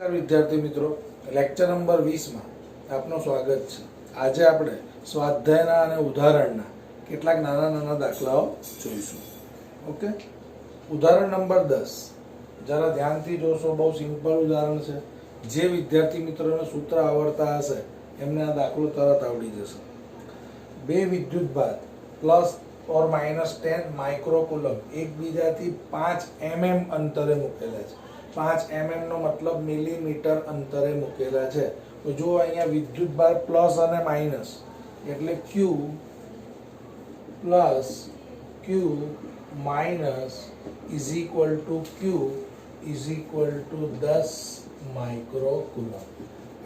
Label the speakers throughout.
Speaker 1: વિદ્યાર્થી મિત્રો, lecture number 20 માં આપનું સ્વાગત છે. આજે આપણે સ્વાધ્યાયના અને ઉદાહરણના કેટલાક નાના નાના દાખલાઓ જોઈશું. ઓકે, ઉદાહરણ નંબર 10 જરા ધ્યાનથી જોશો. બહુ સિમ્પલ ઉદાહરણ છે. જે વિદ્યાર્થી મિત્રોને સૂત્ર આવડતા હશે એમને આ દાખલો તરત આવડી જશે. બે વિદ્યુત ભાર પ્લસ ઓર માઇનસ 10 માઇક્રોકુલમ એકબીજાથી 5 mm અંતરે મૂકેલા છે. 5 mm નો મતલબ મિલીમીટર અંતરે મૂકેલા છે. તો જો અહીંયા વિદ્યુત ભાર પ્લસ અને માઇનસ એટલે Q plus Q minus is equal to Q is equal to 10 માઇક્રોકુલમ.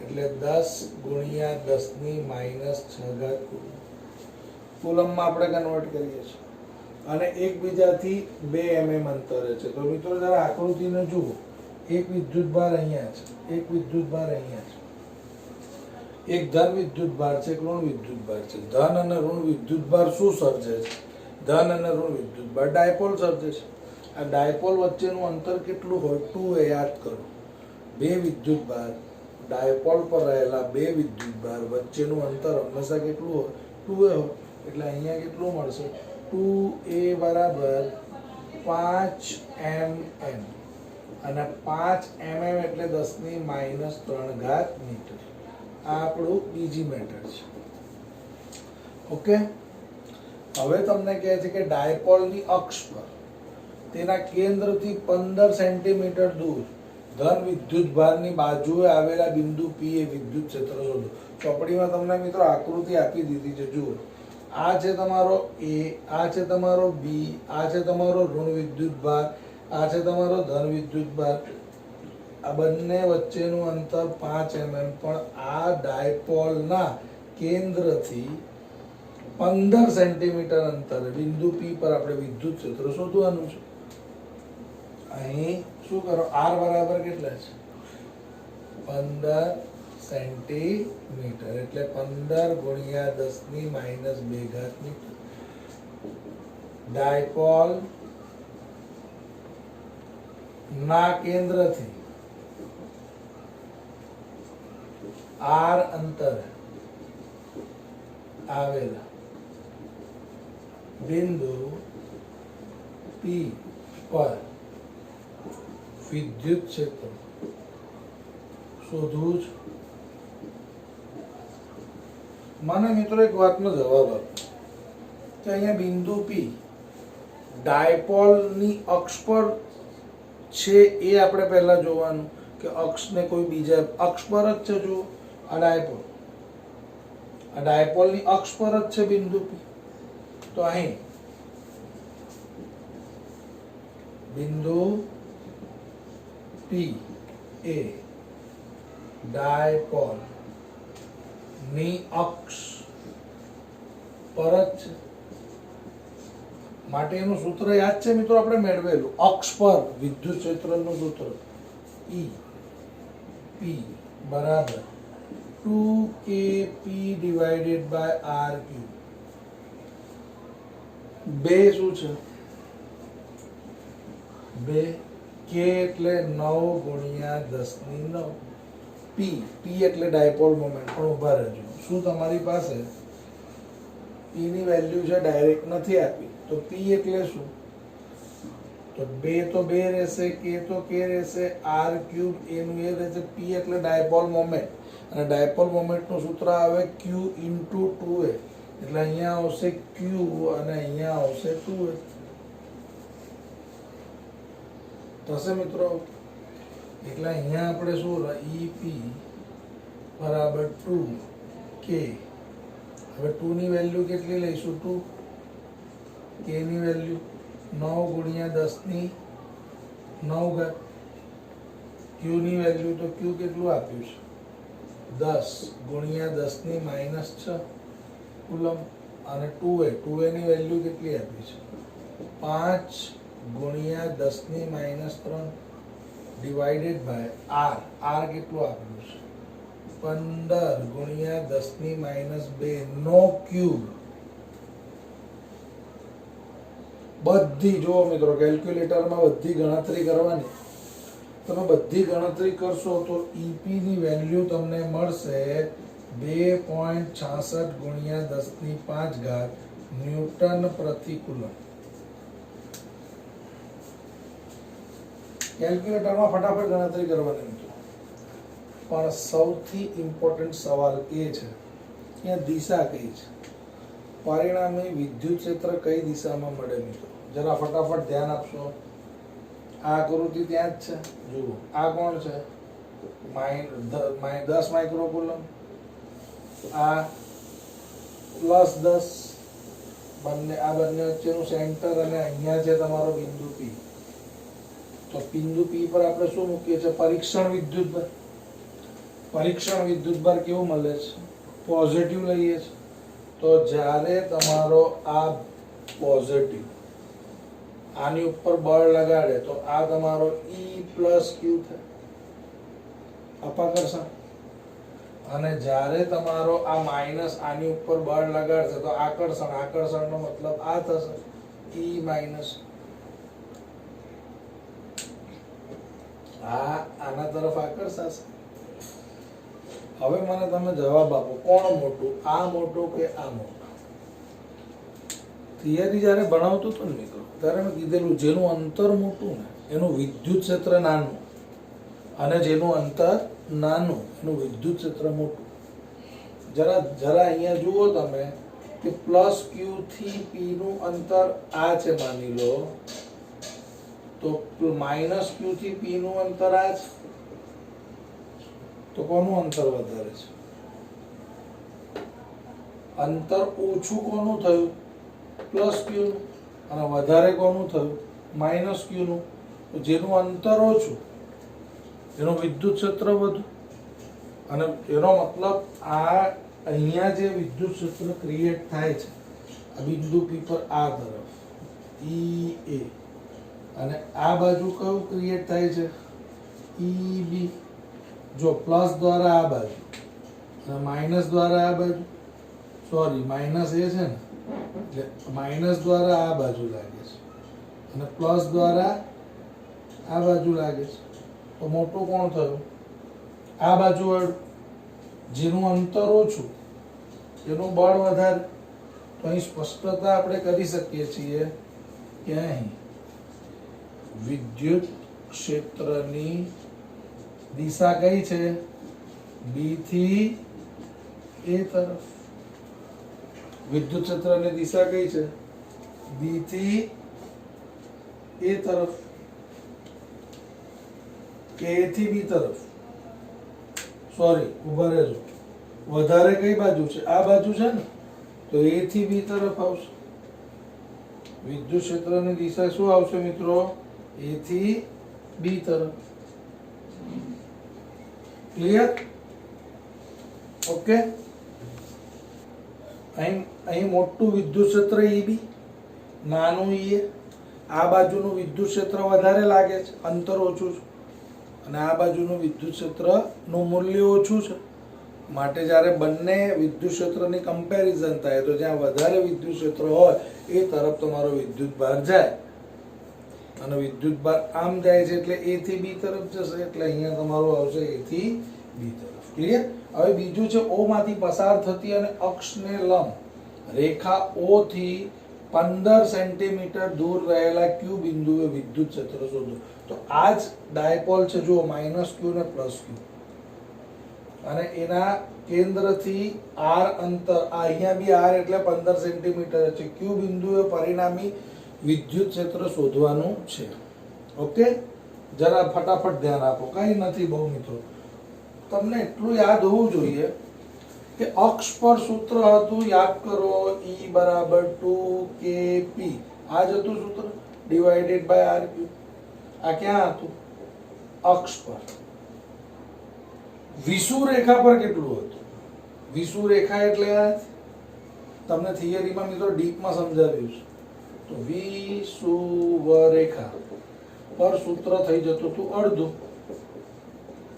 Speaker 1: એટલે 10 ગુણ્યા 10 ની માઇનસ 6 ઘાત કુલમ. કુલમમાં આપણે કન્વર્ટ કરીએ છીએ અને એકબીજાથી 2 mm અંતરે છે. તો મિત્રો જરા આકૃતિને જુઓ. એક વિદ્યુત ભાર અહીંયા છે, એક વિદ્યુત ભાર અહીંયા છે, એક ધન વિદ્યુત ભાર છે, એક ઋણ વિદ્યુત ભાર છે. ધન અને ઋણ વિદ્યુત ભાર શું સર્જે છે? ધન અને ઋણ વિદ્યુત ભાર ડાયપોલ સર્જે છે. આ ડાયપોલ વચ્ચેનું અંતર કેટલું હોય? 2a. યાદ કરો, બે વિદ્યુત ભાર ડાયપોલ પર રહેલા બે વિદ્યુત ભાર વચ્ચેનું અંતર હંમેશા કેટલું હોય? 2a હોય. એટલે અહીંયા કેટલું મળશે? 2a બરાબર 5 mm અને 5 mm એટલે 10 ની માઇનસ 3 ઘાત મીટર. આ આપણું બીજી મેથડ છે. ઓકે, હવે તમને કહે છે કે ડાયપોલની અક્ષ પર તેના કેન્દ્રથી 15 સેન્ટીમીટર દૂર ધન વિદ્યુત ભારની બાજુએ આવેલા બિંદુ P એ વિદ્યુત ક્ષેત્ર શોધો. ચોપડીમાં તમને મિત્રો આકૃતિ આપી દીધી છે. જુઓ, આ છે તમારો A, આ છે તમારો B, આ છે તમારો ઋણ વિદ્યુત ભાર, આ છે તમારો ધન વિદ્યુત ભાર. આ બંને વચ્ચેનું અંતર 5 mm, પણ આ ડાયપોલના કેન્દ્રથી 15 સેન્ટીમીટર અંતરે બિંદુ P પર આપણે વિદ્યુત ક્ષેત્ર શોધવાનું છે. અહીં શું કરો? R બરાબર કેટલા છે? 15 સેન્ટીમીટર એટલે 15 ગુણ્યા 10 ની માઇનસ 2 ઘાત મીટર. ડાયપોલ ના કેન્દ્રથી R અંતરે આવેલા બિંદુ P પર વિદ્યુત ક્ષેત્ર શોધવું છે. મને મિત્રો એક વાતનો જવાબ આપો કે અહીંયા બિંદુ P ડાયપોલની અક્ષ પર છે એ આપણે પહેલા જોવાનું કે અક્ષને કોઈ બીજા અક્ષ પર જ છે. જુઓ, આ ડાયપોલની અક્ષ પર જ છે બિંદુ P. તો અહીં બિંદુ P એ ડાયપોલ ની અક્ષ પર જ છે. માટે એનું સૂત્ર યાદ છે મિત્રો, આપણે મેળવેલું. અક્ષ પર વિદ્યુત ક્ષેત્રનું સૂત્ર E P બરાબર 2kP divided by R cube. બે શું છે? બે. K એટલે 9 ગુણ્યા 10 ની 9. P એટલે ડાયપોલ મોમેન્ટ. પણ ઉભા રહેજો, શું તમારી પાસે P ની વેલ્યુ છે? ડાયરેક્ટ નથી આપી. તો P એટલે શું? તો 2 તો 2 રહેશે, K તો K રહેશે, R ક્યુબ એનું એ રહેશે. P એટલે ડાયપોલ મોમેન્ટ, અને ડાયપોલ મોમેન્ટનું સૂત્ર આવે Q ઇન્ટુ 2a. એટલે અહીંયા આવશે Q અને અહીંયા આવશે 2a. થશે મિત્રો? એટલે અહીંયા આપણે શું EP બરાબર 2K. હવે 2 ની વેલ્યુ કેટલી લઈશું? 2. K ની વેલ્યુ 9 ગુણ્યા 10 ની 9 ઘાત. Q ની વેલ્યુ તો Q કેટલું આપ્યું છે? 10 ગુણ્યા 10 ની માઇનસ 6 કુલમ. અને 2a ની વેલ્યુ કેટલી આપી છે? 5 ગુણ્યા 10 ની માઇનસ 3 ડિવાઇડેડ બાય R કેટલું આપ્યું છે? 15 ગુણ્યા 10 ની માઇનસ 2 નો ક્યુબ. બધી જુઓ મિત્રો, કેલ્ક્યુલેટરમાં બધી ગણતરી કરવાની. તમે બધી ગણતરી કરશો તો ઈપી ની વેલ્યુ તમને મળશે 2.66 ગુણ્યા 10⁵ ન્યૂટન પ્રતિ કુલમ. કેલ્ક્યુલેટરમાં ફટાફટ ગણતરી કરવાની મિત્રો, પણ સૌથી ઇમ્પોર્ટન્ટ સવાલ એ છે કે દિશા કઈ છે, પરિણામી વિદ્યુત ક્ષેત્ર કઈ દિશામાં મળે મિત્રો. જરા ફટાફટ ધ્યાન આપશો. આ આકૃતિ ત્યાં જ છે, જુઓ આ કોણ છે, 10 માઇક્રોકુલમ, આ +10, બંને આ બંને વચ્ચેનું સેન્ટર અને અહીંયા છે તમારો બિંદુ પી. તો બિંદુ પી પર આપણે શું મૂકીએ છીએ, પરીક્ષણ વિદ્યુતભાર. પરીક્ષણ વિદ્યુતભાર કેવું મળે છે, પોઝિટિવ લઈએ છીએ. તો જ્યારે તમારો આ પોઝિટિવ આની ઉપર બળ લગાડે તો આ તમારો E + Q થાય, અપાકર્ષણ. અને જ્યારે તમારો આ માઇનસ આની ઉપર બળ લગાડશે તો આકર્ષણ. આકર્ષણનો મતલબ આ થશે E - આના તરફ આકર્ષાશે. હવે મને તમે જવાબ આપો, કોણ મોટું, આ મોટું કે આ મોટું? થિયરી જ્યારે ભણાવતું હતું ને મિત્રો, ત્યારે મેં કીધેલું જેનું અંતર મોટું ને એનું વિદ્યુત ક્ષેત્ર નાનું, અને જેનું અંતર નાનું એનું વિદ્યુત ક્ષેત્ર મોટું. જરા અહીંયા જુઓ તમે કે +Q થી P નું અંતર આ છે માની લો, તો -Q થી P નું અંતર આ છે. તો કોનું અંતર વધારે છે? અંતર ઓછું કોનું થયું? +Q નું. અને વધારે કોનું થયું? -Q નું. તો જેનું અંતર ઓછું એનું વિદ્યુત ક્ષેત્ર વધુ. અને એનો મતલબ આ અહીંયા જે વિદ્યુત ક્ષેત્ર ક્રિએટ થાય છે આ બિંદુ P પર આ તરફ EA, અને આ બાજુ કયું ક્રિએટ થાય છે? EB. જો પ્લસ દ્વારા આ બાજુ અને માઇનસ દ્વારા આ બાજુ, સોરી માઇનસ એ છે ને, એટલે માઇનસ દ્વારા આ બાજુ લાગે છે અને પ્લસ દ્વારા આ બાજુ લાગે છે. તો મોટું કોણ થયું? આ બાજુ વાળું. જેનું અંતર ઓછું એનું બળ વધારે. તો અહીં સ્પષ્ટતા આપણે કરી શકીએ છીએ કે અહીં વિદ્યુત ક્ષેત્રની દિશા કઈ છે? B થી A તરફ. વિદ્યુત ક્ષેત્રની દિશા કઈ છે? B થી A તરફ કે A થી B તરફ? સોરી, ઉભા રહેજો. વધારે કઈ બાજુ છે? આ બાજુ છે ને, તો A થી B તરફ આવશે. વિદ્યુત ક્ષેત્રની દિશા શું આવશે મિત્રો? A થી B તરફ. ક્લિયર? ઓકે. અહીં મોટું વિદ્યુત ક્ષેત્ર EB, નાનું EA. આ બાજુનું વિદ્યુત ક્ષેત્ર વધારે લાગે છે, અંતર ઓછું છે, અને આ બાજુનું વિદ્યુત ક્ષેત્રનું મૂલ્ય ઓછું છે. માટે જ્યારે બંને વિદ્યુત ક્ષેત્રની કમ્પેરિઝન થાય તો જ્યાં વધારે વિદ્યુત ક્ષેત્ર હોય એ તરફ તમારો વિદ્યુત ભાર જાય, અને વિદ્યુત ભાર આમ જાય છે એટલે A થી B તરફ જશે. એટલે અહીંયા તમારું આવશે A થી B તરફ. ક્લિયર? હવે બીજું છે O માંથી પસાર થતી અને અક્ષને લંબ રેખા O થી 15 સેન્ટીમીટર દૂર રહેલા Q બિંદુએ વિદ્યુત ક્ષેત્ર શોધો. તો આ જ ડાયપોલ છે, જુઓ, -Q ને +Q, અને એના કેન્દ્રથી R અંતર, અહીંયા બી R એટલે 15 સેન્ટીમીટર છે. Q બિંદુએ પરિણામી વિદ્યુત ક્ષેત્ર શોધવાનું છે. ઓકે, જરા ફટાફટ ધ્યાન આપો, કઈ નથી બહુ મિત્રો. તમને એટલું યાદ હોવું જોઈએ કે અક્ષ પર સૂત્ર હતું, યાદ કરો, E = 2kP. આ જ હતું સૂત્ર, /RQ. આ ક્યાં હતું? અક્ષ પર. વિષુવ રેખા પર કેટલું હતું? વિષુવ રેખા એટલે તમને થિયરીમાં મિત્રો ડીપમાં સમજાવ્યું છે. તો વિષુવ રેખા પર સૂત્ર થઈ જતું હતું અડધું.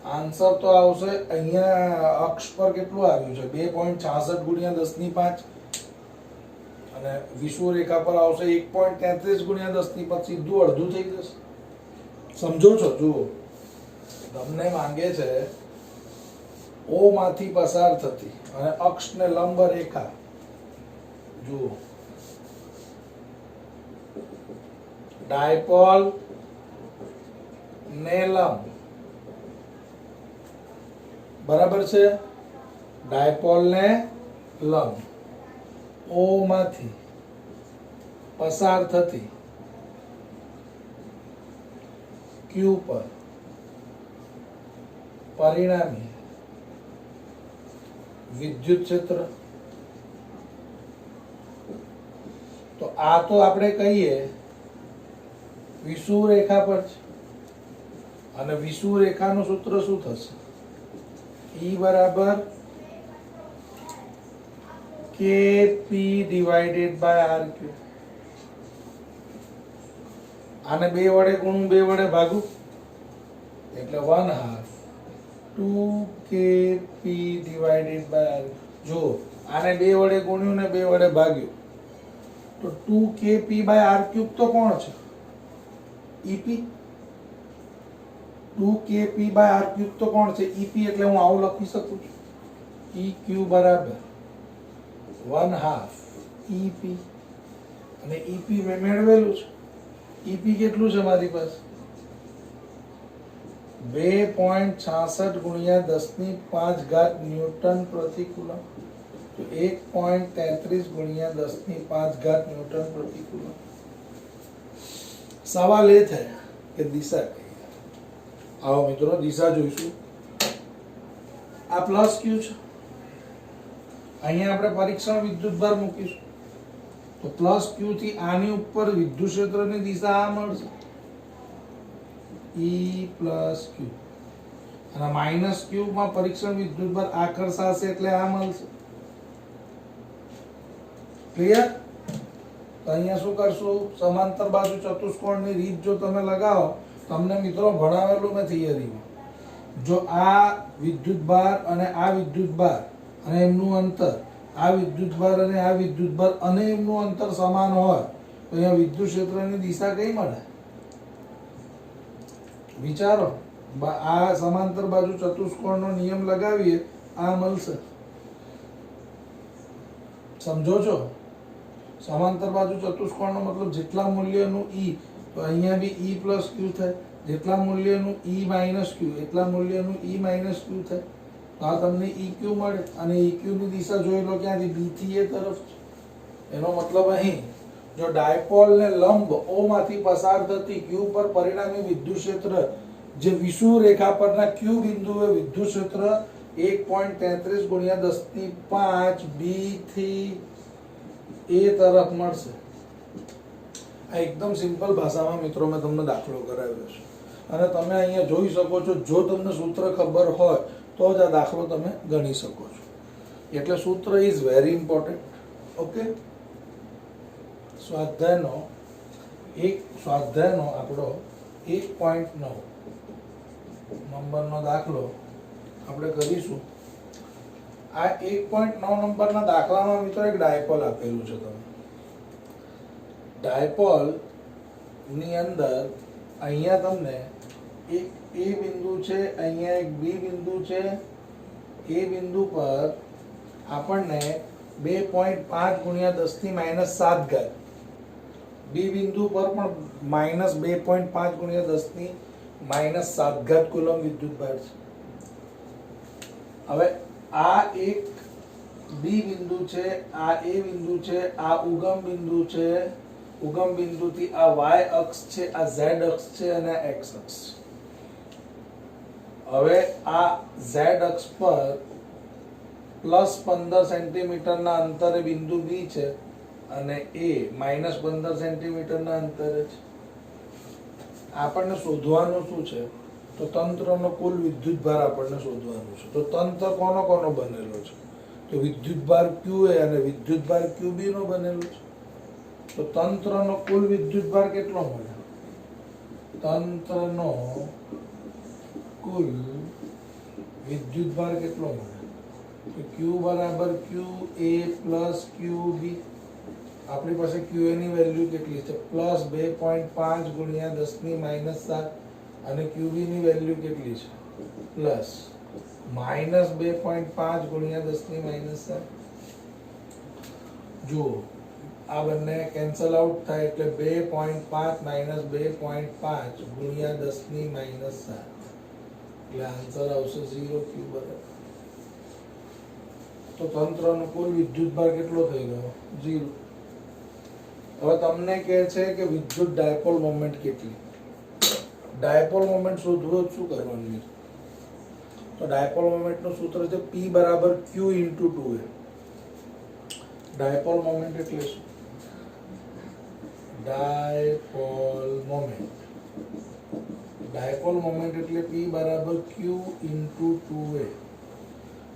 Speaker 1: આન્સર તો આવશે અહીંયા અક્ષ પર કેટલું આવ્યું છે? 2.66 ગુણ્યા 10⁵, અને વિષુવ રેખા પર આવશે 1.33 ગુણ્યા 10⁵. સીધું અડધું થઈ જશે. સમજો છો? જુઓ, તમને માંગે છે ઓ માંથી પસાર થતી અને અક્ષને લંબ રેખા, જુઓ ડાયપોલ ને લંબ, બરાબર છે, ડાયપોલ ને લંબ ઓ માંથી પસાર થતી ક્યુ પર પરિણામી વિદ્યુત ક્ષેત્ર. તો આ તો આપણે કહીએ વિષુવ રેખા પર છે અને વિષુવ રેખાનું સૂત્ર શું થશે? E બરાબર KP ડિવાઇડેડ બાય RQ. આને 2 વડે ગુણું 2 વડે ભાગું એટલે 1/2 2KP ડિવાઇડેડ બાય RQ. જો આને 2 વડે ગુણ્યું ને 2 વડે ભાગ્યું તો 2KP બાય R ક્યુબ તો કોણ છે? EP. 2KP by R cube તો કોણ છે? EP. એટલે હું આવું લખી શકું છું EQ બરાબર 1/2 EP. અને EP મેં મેળવેલું છે. EP કેટલું છે મારી પાસે? 2.66 ગુણ્યા 10⁵ ન્યૂટન પ્રતિ કુલમ. તો 1.33 ગુણ્યા 10⁵ ન્યૂટન પ્રતિ કુલમ. સવાલ એ છે કે દિશા કઈ? આવો મિત્રો દિશા જોઈશું. આ પ્લસ ક્યુ છે, અહીંયા આપણે પરીક્ષણ વિદ્યુતભાર મૂકીશું તો પ્લસ ક્યુ થી આની ઉપર વિદ્યુત ક્ષેત્રની દિશા આ મળશે E પ્લસ ક્યુ, અને માઇનસ ક્યુ માં પરીક્ષણ વિદ્યુતભાર આકર્ષાશે એટલે આ મળશે. ક્લિયર? તો અહીંયા શું કરશું? સમાંતર બાજુ ચતુષ્કોણની રીત જો તમે લગાવો, તમને મિત્રો ભણાવેલું મેં થિયરીમાં, જો આ વિદ્યુતભાર અને આ વિદ્યુતભાર અને એમનું અંતર, આ વિદ્યુતભાર અને આ વિદ્યુતભાર અને એમનું અંતર સમાન હોય તો અહીંયા વિદ્યુત ક્ષેત્રની દિશા કઈ મળે? વિચારો. આ સમાંતર બાજુ ચતુષ્કોણનો નિયમ લગાવીએ, આ મળશે. સમજો છો? સમાંતર બાજુ ચતુષ્કોણનો મતલબ જેટલા મૂલ્યનું E, તો અહીંયા બી E પ્લસ ક્યુ થાય, જેટલા મૂલ્યનું E માઇનસ ક્યુ એટલા મૂલ્યનું E માઇનસ ક્યુ થાય. તો આ તમને EQ મળે. અને EQ ની દિશા જોઈ લો ક્યાંથી? B થી A તરફ છે. એનો મતલબ અહીં જો ડાયપોલ ને લંબ O માંથી પસાર થતી Q પર પરિણામી વિદ્યુત ક્ષેત્ર જે વિષુવ રેખા પરના Q બિંદુએ વિદ્યુત ક્ષેત્ર 1.33 ગુણ્યા 10⁵ B થી A તરફ મળશે. આ એકદમ સિમ્પલ ભાષામાં મિત્રો મેં તમને દાખલો કરાવ્યો છે અને તમે અહીંયા જોઈ શકો છો, જો તમને સૂત્ર ખબર હોય તો જ આ દાખલો તમે ગણી શકો છો. એટલે સૂત્ર ઇઝ વેરી ઇમ્પોર્ટન્ટ. ઓકે, સ્વાધ્યાયનો આપણો 1.9 નંબરનો દાખલો આપણે કરીશું. આ 1.9 નંબરના દાખલામાં મિત્રો એક ડાયપોલ આપેલું છે. તમે ડાયપોલ ની અંદર અહીંયા તમને એક A બિંદુ છે, અહીંયા એક B બિંદુ છે. A બિંદુ પર આપણને 2.5 ગુણ્યા 10⁻⁷ B બિંદુ પર પણ -2.5 ગુણ્યા 10⁻⁷ કુલમ વિદ્યુતભાર છે. હવે આ એક B બિંદુ છે, આ A બિંદુ છે, આ ઉગમ બિંદુ છે. ઉગમ બિંદુથી આ Y અક્ષ છે, આ Z અક્ષ છે અને આ X અક્ષ છે. હવે આ Z અક્ષ પર +15 સેન્ટીમીટરના અંતરે બિંદુ B છે અને A -15 સેન્ટીમીટરના અંતરે છે. આપણને શોધવાનું શું છે? તો તંત્રનો કુલ વિદ્યુતભાર આપણને શોધવાનું છે. તો તંત્ર કોનો કોનો બનેલો છે? તો વિદ્યુતભાર QA અને વિદ્યુતભાર QB નો બનેલો છે. તો તંત્રનો કુલ વિદ્યુતભાર કેટલો મળે? તંત્રનો કુલ વિદ્યુતભાર કેટલો મળે? તો Q બરાબર QA પ્લસ QB. આપણી પાસે QA ની વેલ્યુ કેટલી છે? +2.5 ગુણ્યા 10⁻⁷ અને QB ની વેલ્યુ કેટલી છે? પ્લસ માઇનસ 2.5 ગુણ્યા 10⁻7. જુઓ આ બંને કેન્સલ આઉટ થાય એટલે 2.5 માઇનસ 2.5 ગુણ્યા 10⁻7 એટલે આન્સર આવશે 0 ક્યુ બરાબર. તો તંત્રનો કુલ વિદ્યુતભાર કેટલો થઈ ગયો? 0. હવે તમને કહે છે કે વિદ્યુત ડાયપોલ મોમેન્ટ કેટલી. ડાયપોલ મોમેન્ટ શોધવું શું કરવાનું છે? તો ડાયપોલ મોમેન્ટનું સૂત્ર છે P બરાબર Q into 2A. Dipole moment એટલે શું? ડાયપોલ મોમેન્ટ એટલે P બરાબર Q ઇન્ટુ 2A.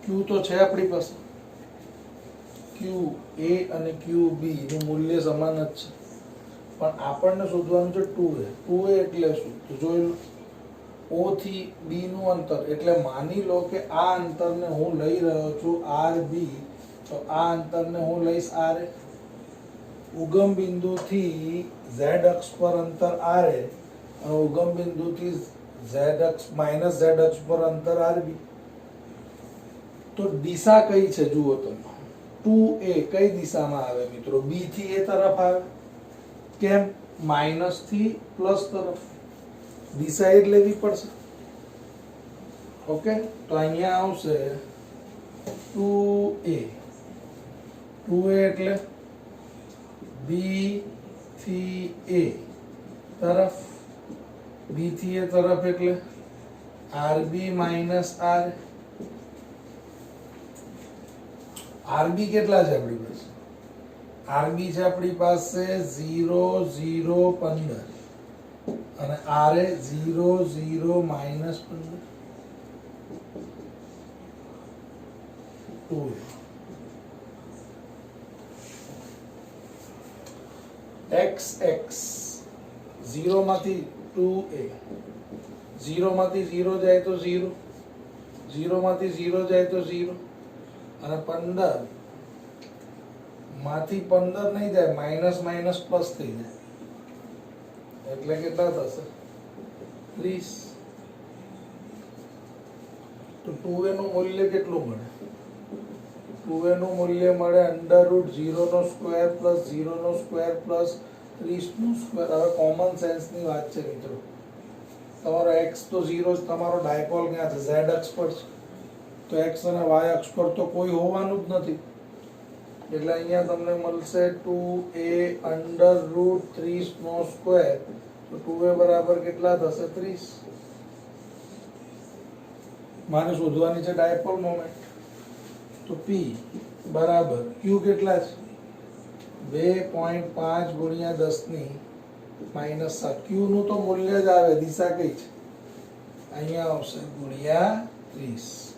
Speaker 1: Q તો છે આપણી પાસે, QA અને QB નું મૂલ્ય સમાન જ છે, પણ આપણને શોધવાનું છે 2A. 2A એટલે શું? તો જોઈ લો, O થી B નું અંતર, એટલે માની લો કે આ અંતરને હું લઈ રહ્યો છું RB, તો આ અંતરને હું લઈશ RA. ઉગમ બિંદુથી Z અક્ષ પર અંતર RA અને ઉગમ બિંદુથી Z અક્ષ માઇનસ Z અક્ષ પર અંતર RB. તો દિશા કઈ છે જુઓ તમે, 2A કઈ દિશામાં આવે મિત્રો? B થી A તરફ આવે. કેમ? માઇનસ થી પ્લસ તરફ. દિશા એ જ લેવી પડશે. ઓકે, તો અહીંયા આવશે 2A. 2A એટલે B થી A તરફ, B થી A તરફ એટલે RB માઇનસ R. RB કેટલા છે આપણી પાસે? RB છે આપણી પાસે 0 0 15 અને RA 0 0 માઇનસ 15. 2 x 0 માંથી 2A, 0 માંથી 0 જાય તો 0, 0 માંથી 0 જાય તો 0 અને 15 માંથી 15 નહીં જાય, માઇનસ માઇનસ પ્લસ થઈ જાય એટલે કેટલા થશે? 30. તો 2A નું મૂલ્ય કેટલું મળે? 2A નું મૂલ્ય મળે √0 નો સ્ક્વેર પ્લસ 0 નો સ્ક્વેર પ્લસ 30 નો સ્ક્વેર. હવે કોમન સેન્સ ની વાત છે મિત્રો, તમારો x તો 0 જ, તમારો ડાયપોલ ક્યાં છે? Z અક્ષ પર છે, તો x અને y અક્ષ પર તો કોઈ હોવાનું જ નથી, એટલે અહીંયા તમને મળશે 2A √30 નો સ્ક્વેર. તો 2A બરાબર કેટલા થશે? 30. મારે શોધવાની છે ડાયપોલ મોમેન્ટ. તો P બરાબર Q કેટલા છે? 2.5 ગુણ્યા 10⁻7. Q નું તો મૂલ્ય જ આવે, દિશા કઈ છે? અહીંયા આવશે ગુણ્યા 30.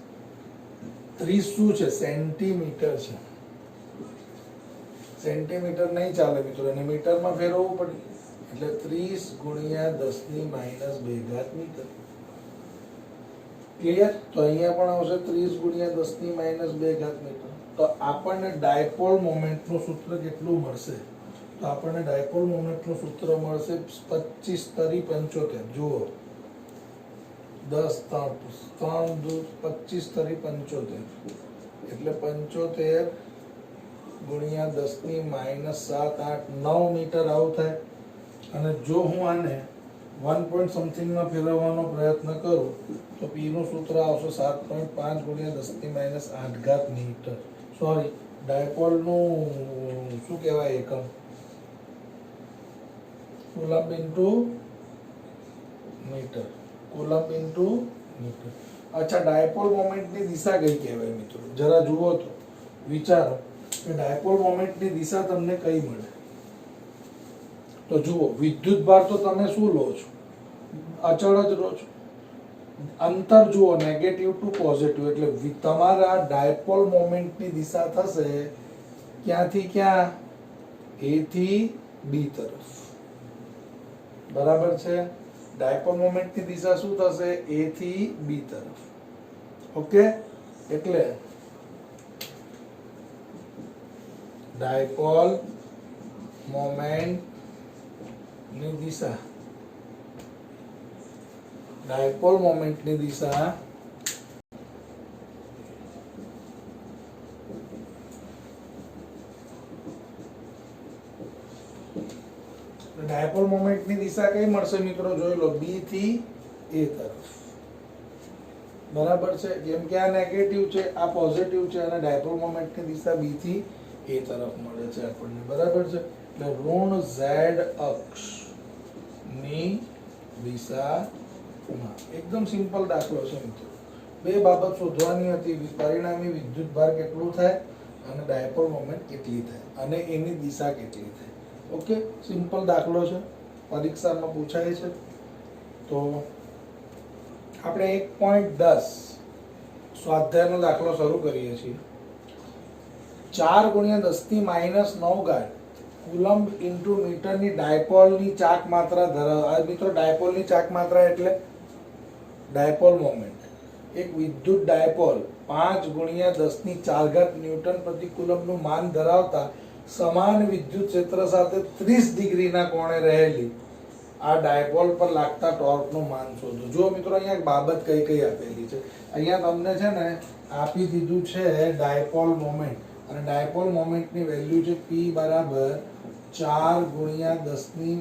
Speaker 1: 30 શું છે? સેન્ટીમીટર છે. સેન્ટીમીટર નહીં ચાલે મિત્રો, એને મીટરમાં ફેરવવું પડે, એટલે 30 ગુણ્યા 10⁻2 મીટર. ક્લિયર? તો અહીંયા પણ આવશે 30 ગુણ્યા 10⁻2 મીટર. તો આપણને ડાયપોલ મોમેન્ટનું સૂત્ર કેટલું મળશે? તો આપણને ડાયપોલ મોમેન્ટનું સૂત્ર મળશે 25 તરી 75. જુઓ 10 3 25 તરી 75 એટલે 75 ગુણ્યા 10⁻7 8 9 મીટર આવું થાય. અને જો હું આને 1 પોઈન્ટ સમથિંગ માં ફેરવવાનો પ્રયત્ન કરું તો P નું સૂત્ર આવશે 7.5 ગુણ્યા 10⁻8 મીટર. સોરી, ડાયપોલ નું શું કહેવાય એકમ? Coulomb into metre. Coulomb into metre. અચ્છા, ડાયપોલ મોમેન્ટની દિશા કઈ કહેવાય મિત્રો? જરા જુઓ તો વિચારો કે ડાયપોલ મોમેન્ટની દિશા તમને કઈ મળે? તો જુઓ, વિદ્યુત ભાર તો તમે શું લો છો? અચળ જ લો છો. અંતર જુઓ, નેગેટિવ ટુ પોઝિટિવ, એટલે તમારા ડાયપોલ મોમેન્ટની દિશા થશે ક્યાંથી ક્યાં? A થી B તરફ. બરાબર છે? ડાયપોલ મોમેન્ટની દિશા શું થશે? A થી B તરફ. ઓકે, એટલે ડાયપોલ મોમેન્ટ ની દિશા, ડાયપોલ મોમેન્ટની દિશા ડાયપોલ મોમેન્ટની દિશા કઈ મળશે મિત્રો? જોઈ લો, બી થી એ તરફ. બરાબર છે? કેમ કે આ નેગેટિવ છે, આ પોઝિટિવ છે, અને ડાયપોલ મોમેન્ટની દિશા બી થી એ તરફ મળે છે આપણને. બરાબર છે? એટલે ઋણ ઝેડ અક્ષ ની દિશામાં. એકદમ સિમ્પલ દાખલો છે મિત્રો. બે બાબત શોધવાની હતી, પરિણામી વિદ્યુત ભાર કેટલું થાય અને ડાયપોલ મોમેન્ટ કેટલી થાય અને એની દિશા કેટલી થાય. ઓકે, સિમ્પલ દાખલો છે, પરીક્ષામાં પૂછાય છે. તો આપણે 1.10 સ્વાધ્યાયનો દાખલો શરૂ કરીએ છીએ. 4 × 10⁻9 ઘાત કુલમ્બ ઇન્ટુ મીટરની ડાયપોલની ચાક માત્રા ધરાવે. મિત્રો, ડાયપોલની ચાક માત્રા એટલે ડાયપોલ મોમેન્ટ. એક વિદ્યુત ડાયપોલ 5 × 10⁴ ન્યૂટન પ્રતિ કુલમ્બનું માન ધરાવતા સમાન વિદ્યુત ક્ષેત્ર સાથે 30 ડિગ્રીના કોણે રહેલી આ ડાયપોલ પર લાગતા ટોર્કનું માન શોધો. જો મિત્રો, અહીંયા એક બાબત કઈ કઈ આપેલી છે. અહીંયા તમને છે ને આપી દીધું છે ડાયપોલ મોમેન્ટ, અને ડાયપોલ મોમેન્ટની વેલ્યુ છે P બરાબર 4 × 10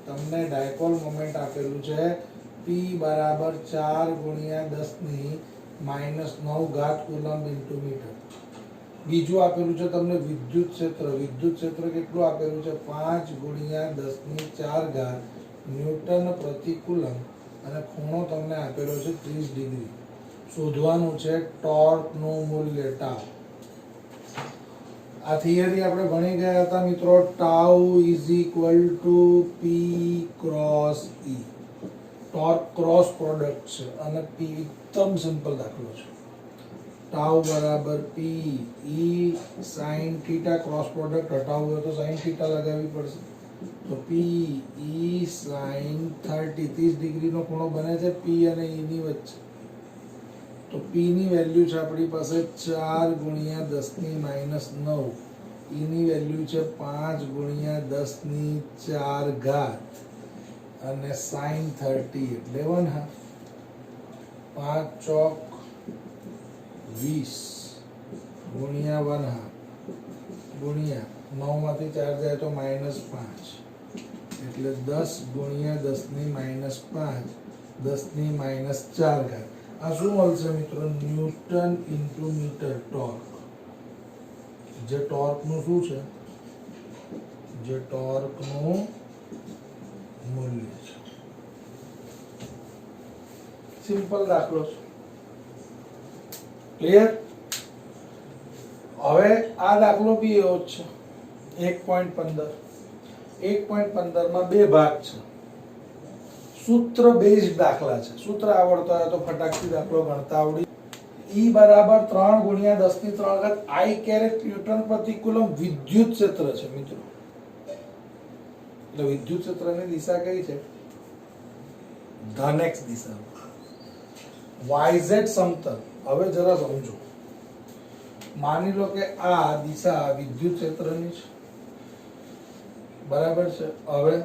Speaker 1: તમને ડાયપોલ મોમેન્ટ આપેલું છે P બરાબર 4 × 10⁻9 ઘાત કુલમ્બ ઇન્ટુ મીટર. બીજું આપેલું છે તમને વિદ્યુત ક્ષેત્ર. વિદ્યુત ક્ષેત્ર કેટલું આપેલું છે? 5 × 10⁴ ઘાત ન્યૂટન પ્રતિ કુલમ્બ, અને ખૂણો તમને આપેલો છે 30 ડિગ્રી. શોધવાનું છે ટોર્કનું મૂલ્ય ટાઉ. આ થિયરી આપણે ભણી ગયા હતા મિત્રો. Tau = P × E. Torque cross product છે અને P એકદમ સિમ્પલ દાખલો છે. ટાઉ બરાબર P E sin θ. Cross product હટાવવું હોય તો sin θ લગાવવી પડશે. તો P E sin 30 ડિગ્રીનો ખૂણો બને છે P અને E ની વચ્ચે. તો P ની વેલ્યુ છે આપણી પાસે 4 × 10⁻9. E ની વેલ્યુ છે 5 × 10⁴ ઘાત, અને sin 30 એટલે 1/2. 5 ચોક 20 ગુણ્યા 1/2 ગુણ્યા 9 માંથી 4 જાય તો -5, એટલે 10 × 10⁻5 10⁻4 ઘાત. આ શું મળશે મિત્રો? Newton into metre torque. જે ટોર્કનું શું છે? જે ટોર્કનું મૂલ્ય છે. સિમ્પલ દાખલો છે. ક્લિયર? હવે આ દાખલો બી એવો જ છે. 1.15 માં બે ભાગ છે. સૂત્ર બેઝ દાખલા છે. સૂત્ર આવડતો હોય તો ફટાકથી દાખલો ગણતા આવડી. E બરાબર 3 × 10⁻³ ઘાત I કેરેટ ન્યૂટન પ્રતિ કુલમ્બ વિદ્યુત ક્ષેત્ર છે મિત્રો. એટલે વિદ્યુત ક્ષેત્રની દિશા કઈ છે? ધન x દિશામાં. YZ સમતલ. હવે જરા સમજો. માની લો કે આ દિશા વિદ્યુત ક્ષેત્રની છે. બરાબર છે? હવે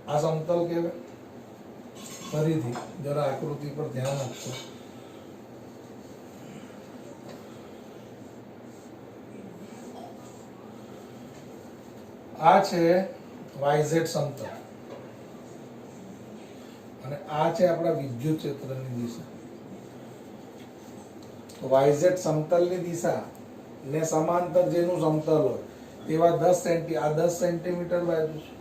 Speaker 1: આ સમતલ કહેવાય. ફરીથી જરા આકૃતિ પર ધ્યાન આપશો. આ છે YZ સમતલ અને આ છે આપણા વિદ્યુત ક્ષેત્રની દિશા. તો YZ સમતલની દિશા ને સમાંતર જેનું સમતલ હોય તેવા 10 સેન્ટી, આ 10 સેન્ટીમીટર બાજુ છે,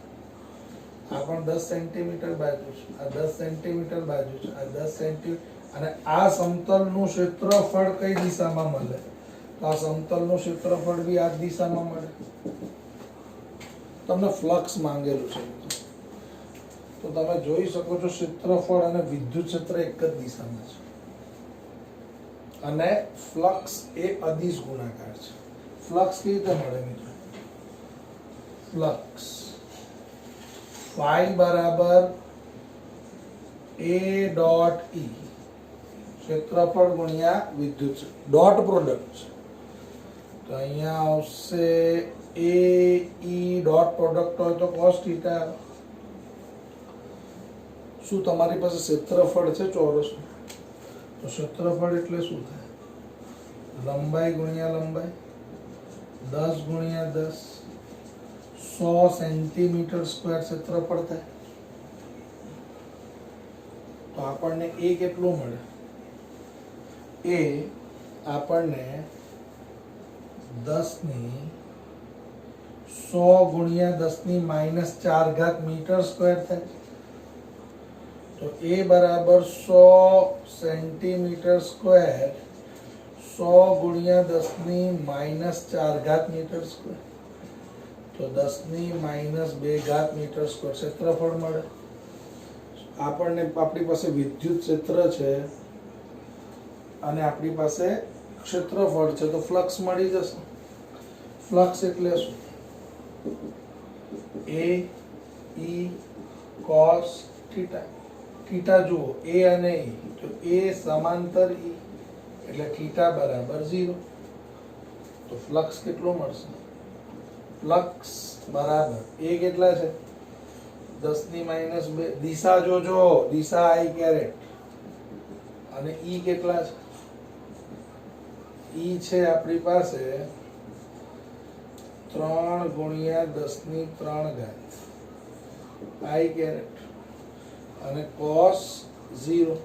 Speaker 1: આ પણ 10 સેન્ટીમીટર બાજુ છે, આ 10 સેન્ટીમીટર બાજુ છે, આ 10 સેન્ટીમીટર, અને આ સમતલનું ક્ષેત્રફળ કઈ દિશામાં મળે? તો આ સમતલનું ક્ષેત્રફળ બી આ દિશામાં મળે. તમને ફ્લક્સ માંગેલું છે તો તમે જોઈ શકો છો ક્ષેત્રફળ અને વિદ્યુત ક્ષેત્ર એક જ દિશામાં છે, અને ફ્લક્સ એ અદિશ ગુણાકાર છે. ફ્લક્સ કેવી રીતે મળે મિત્રો? ફ્લક્સ phi બરાબર A.E ક્ષેત્રફળ ગુણ્યા વિદ્યુત ડોટ પ્રોડક્ટ છે. તો અહીંયા આવશે AE ડોટ પ્રોડક્ટ હોય તો cos θ. શું તમારી પાસે ક્ષેત્રફળ છે ચોરસનું? તો ક્ષેત્રફળ એટલે શું થાય? લંબાઈ ગુણ્યા લંબાઈ. 10 ગુણ્યા 10 100 સેન્ટીમીટર સ્ક્વેર ક્ષેત્રફળ થાય. તો આપણને એ કેટલું મળે? એ આપણને 10 ની 100 ગુણ્યા 10 ની -4 મીટર સ્ક્વેર થાય. તો એ બરાબર 100 સેન્ટીમીટર સ્ક્વેર 100 ગુણ્યા 10 ની -4 મીટર સ્ક્વેર. તો 10 ની -2 મીટર સ્ક્વેર ક્ષેત્રફળ મળે. આપણને આપણી પાસે વિદ્યુત ક્ષેત્ર છે અને આપણી પાસે ક્ષેત્રફળ છે, તો ફ્લક્સ મળી જશે. ફ્લક્સ એટલે શું? એ ઈ કોસ થીટા. થીટા જુઓ, એ અને ઈ, તો એ સમાંતર ઈ એટલે થીટા બરાબર 0. તો ફ્લક્સ કેટલો મળશે? ફ્લક્સ બરાબર એ કેટલા છે? 10 ની -2. દિશા જોજો, દિશા આઈ કેરેટ. અને ઈ કેટલા છે? ઈ છે આપણી પાસે 3 ગુણ્યા 10 ની 3 આઈ કેરેટ. અને કોસ 0.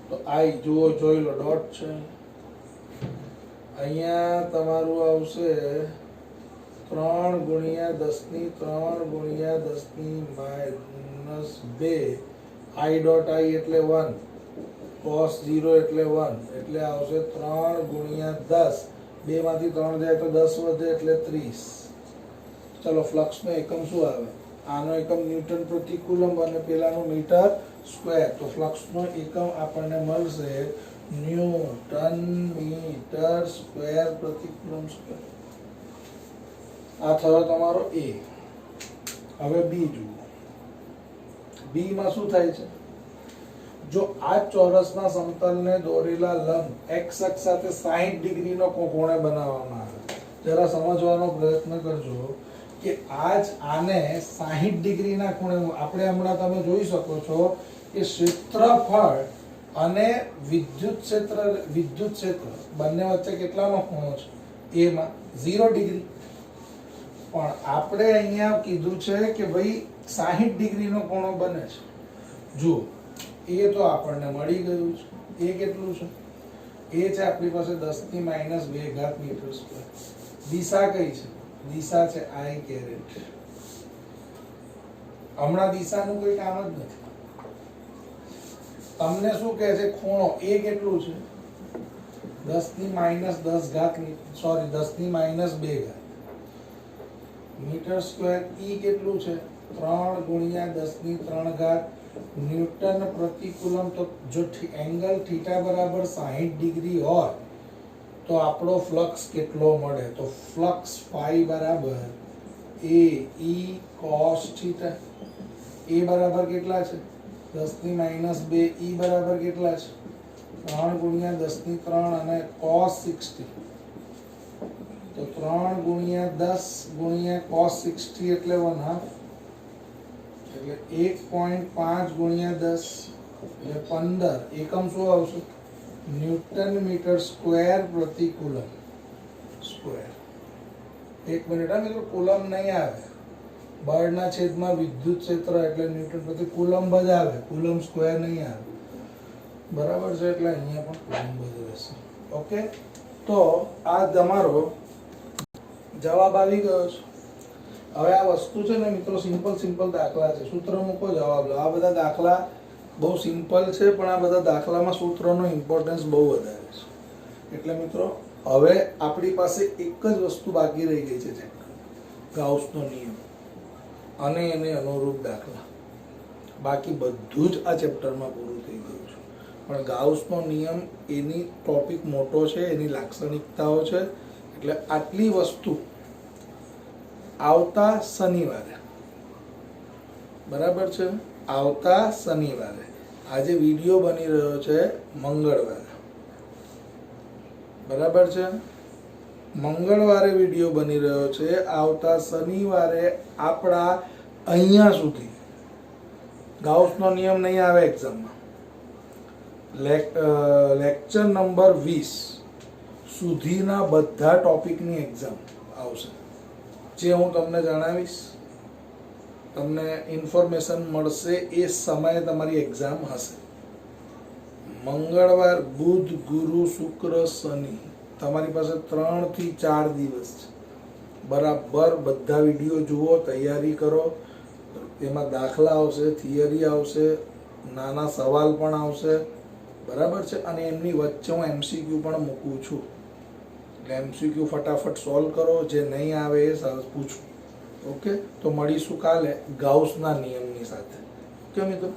Speaker 1: તો આઈ જુઓ, જોઈ લો, ડોટ છે. અહીંયા તમારું આવશે 3 ગુણ્યા 10 ની 3 ગુણ્યા 10 ની -2. આઈ ડોટ આઈ એટલે 1, કોસ 0 એટલે 1, એટલે આવશે 3 ગુણ્યા 10. 2 માંથી 3 જાય તો 10 વધે એટલે 30. ચલો, ફ્લક્સનો એકમ શું આવે? આનો એકમ ન્યૂટન પ્રતિ કુલમ અને પેલાનું મીટર સ્ક્વેર. તો ફ્લક્સનો એકમ આપણને મળશે ન્યૂટન મીટર સ્ક્વેર પ્રતિ કુલમ સ્ક્વેર. આ થયો તમારો એ. હવે બી જુઓ. બી માં શું થાય છે? જો આ ચોરસના સમતલને દોરેલા લંબ x અક્ષ સાથે 60 ડિગ્રીનો કોણે બનાવવામાં આવે. જરા સમજવાનો પ્રયત્ન કરજો કે આને 60 ડિગ્રીના ખૂણે, આપણે હમણાં તમે જોઈ શકો છો કે ક્ષેત્રફળ અને વિદ્યુત ક્ષેત્ર બંને વચ્ચે કેટલાનો ખૂણો છે? એમાં 0 ડિગ્રી. પણ આપણે અહીંયા કીધું છે કે ભાઈ 60 ડિગ્રીનો ખૂણો બને છે. જુઓ, એ તો આપણને મળી ગયું છે. એ કેટલું છે? એ છે આપણી પાસે 10 ની -2 મીટર સ્ક્વેર. દિશા કઈ છે? દિશા છે આઈ કેરેટ. હમણાં દિશાનું કોઈ કામ જ નથી. તમને શું કહે છે? ખૂણો એ કેટલું છે? 10 ની -10 સોરી 10 ની -2 મીટર સ્ક્વેર. ઈ કેટલું છે? 3 ગુણ્યા 10 ની 3 ન્યૂટન પ્રતિ કુલમ. તો જો એંગલ થીટા બરાબર 60 ડિગ્રી હોય તો આપણો ફ્લક્સ કેટલો મળે? તો ફ્લક્સ ફાઈ બરાબર એ ઈ કોસ થીટા. એ બરાબર કેટલા છે? 10 ની -2. ઈ બરાબર કેટલા છે? 3 ગુણ્યા 10 ની 3 અને કોસ 60. તો 3 ગુણ્યા 10 ગુણ્યા કોસ 60 એટલે 1/2. એટલે 1.5 ગુણ્યા 10 એટલે 15. એકમ શું આવશે? ન્યૂટન મીટર સ્ક્વેર પ્રતિ કુલમ સ્ક્વેર. એક મિનિટ હા મિત્રો, કુલમ નહીં આવે. બળના છેદમાં વિદ્યુત ક્ષેત્ર એટલે ન્યૂટન પ્રતિ કુલમ જ આવે, કુલમ સ્ક્વેર નહીં આવે. બરાબર છે? એટલે અહીંયા પણ કુલમ જ રહેશે. ઓકે, તો આ તમારો જવાબ આવી ગયો છે. હવે આ વસ્તુ છે ને મિત્રો, સિમ્પલ દાખલા છે. સૂત્ર મૂકો, જવાબ લો. આ બધા દાખલા બહુ સિમ્પલ છે, પણ આ બધા દાખલામાં સૂત્રનો ઇમ્પોર્ટન્સ બહુ વધારે છે. એટલે મિત્રો, હવે આપણી પાસે એક જ વસ્તુ બાકી રહી ગઈ છે, ગાઉસનો નિયમ અને એને અનુરૂપ દાખલા. બાકી બધું જ આ ચેપ્ટરમાં પૂરું થઈ ગયું છે. પણ ગાઉસનો નિયમ, એની ટોપિક મોટો છે, એની લાક્ષણિકતાઓ છે. એટલે આટલી વસ્તુ આવતા શનિવારે, બરાબર છે? આવતા શનિવારે, આજે વિડીયો બની રહ્યો છે મંગળવારે, બરાબર છે? મંગળવારે વિડીયો બની રહ્યો છે. આવતા શનિવારે આપણા અહીંયા સુધી ગાઉસનો નિયમ નહીં આવે એક્ઝામમાં. લેક્ચર નંબર 20 સુધીના બધા ટોપિકની એક્ઝામ આવશે, જે હું તમને જણાવીશ, તમને ઇન્ફોર્મેશન મળશે એ સમયે તમારી એક્ઝામ હશે. મંગળવાર, બુધ, ગુરુ, શુક્ર, શનિ તમારી પાસે 3 થી 4 દિવસ છે. બરાબર બધા વિડીયો જુઓ, તૈયારી કરો. એમાં દાખલા આવશે, થિયરી આવશે, નાના સવાલ પણ આવશે, બરાબર છે. અને એમની વચ્ચે હું MCQ પણ મૂકું છું, એટલે MCQ ફટાફટ સોલ્વ કરો, જે નહીં આવે એ પૂછું. ઓકે, તો મળીશું કાલે ગાઉસના નિયમની સાથે. ઓકે મિત્રો.